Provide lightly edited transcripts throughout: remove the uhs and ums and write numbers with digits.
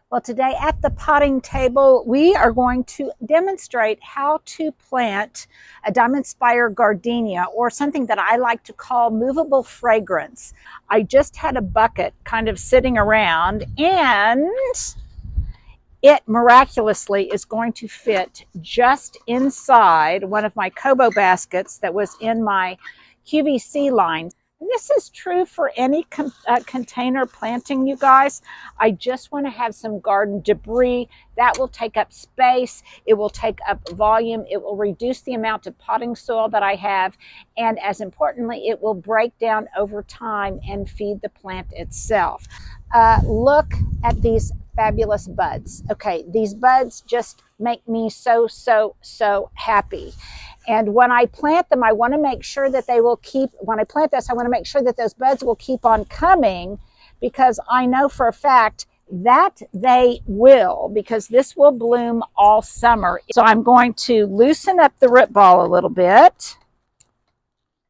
Well, today at the potting table, we are going to demonstrate how to plant a Diamond Spire Gardenia, or something that I like to call movable fragrance. I just had a bucket kind of sitting around, and it miraculously is going to fit just inside one of my Kobo baskets that was in my QVC line. This is true for any container planting, you guys. I just want to have some garden debris. That will take up space. It will take up volume. It will reduce the amount of potting soil that I have. And as importantly, it will break down over time and feed the plant itself. Look at these fabulous buds. Okay, these buds just make me so happy. And when I plant them, I want to make sure that they will keep, when I plant this, I want to make sure that those buds will keep on coming, because I know for a fact that they will, because this will bloom all summer. So I'm going to loosen up the root ball a little bit.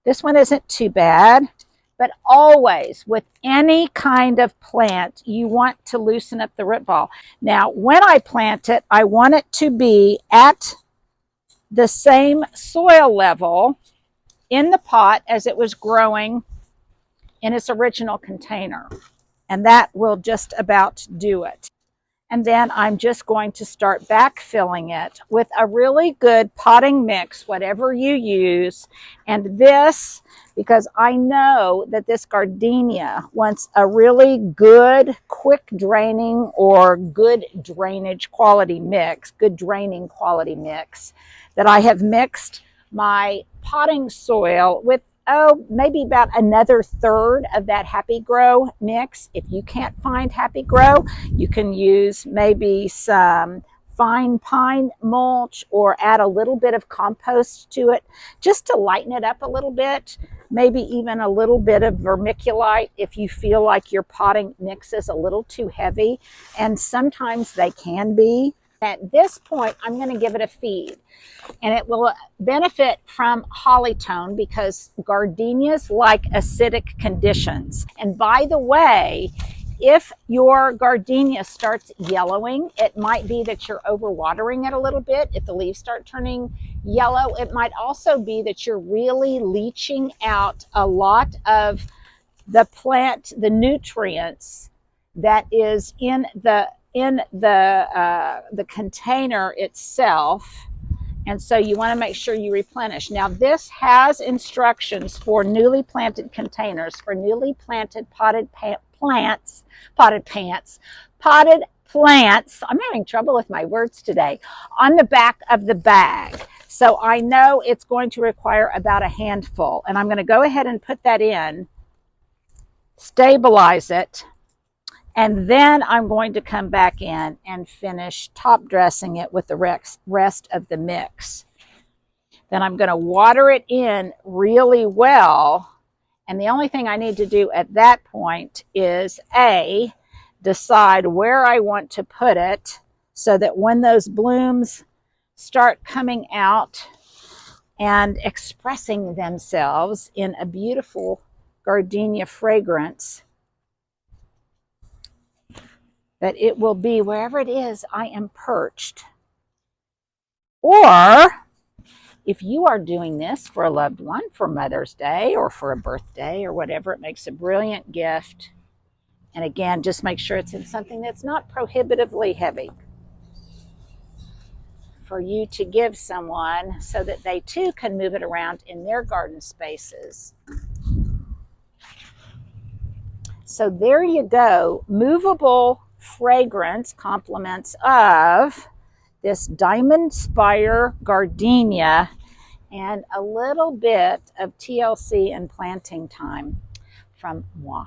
This one isn't too bad, but always with any kind of plant, you want to loosen up the root ball. Now, when I plant it, I want it to be at the same soil level in the pot as it was growing in its original container. And that will just about do it. And then I'm just going to start backfilling it with a really good potting mix, whatever you use. And this, because I know that this gardenia wants a really good, quick draining or good drainage quality mix, good draining quality mix, that I have mixed my potting soil with, maybe about another third of that Happy Grow mix. If you can't find Happy Grow, you can use maybe some fine pine mulch or add a little bit of compost to it just to lighten it up a little bit. Maybe even a little bit of vermiculite if you feel like your potting mix is a little too heavy, and sometimes they can be. At this point, I'm going to give it a feed, and it will benefit from hollytone because gardenias like acidic conditions. And by the way, if your gardenia starts yellowing, it might be that you're overwatering it a little bit. If the leaves start turning yellow, it might also be that you're really leaching out a lot of the plant, the nutrients that is in the container itself. And so you want to make sure you replenish. Now, this has instructions for newly planted containers, for newly planted potted plants. I'm having trouble with my words today. On the back of the bag. So I know it's going to require about a handful. And I'm going to go ahead and put that in, stabilize it, and then I'm going to come back in and finish top dressing it with the rest of the mix. Then I'm going to water it in really well. And the only thing I need to do at that point is decide where I want to put it so that when those blooms start coming out and expressing themselves in a beautiful gardenia fragrance, that it will be wherever it is I am perched. Or if you are doing this for a loved one, for Mother's Day or for a birthday or whatever, it makes a brilliant gift. And again, just make sure it's in something that's not prohibitively heavy for you to give someone so that they too can move it around in their garden spaces. So there you go, movable fragrance compliments of this Diamond Spire Gardenia, and a little bit of TLC and planting time from moi.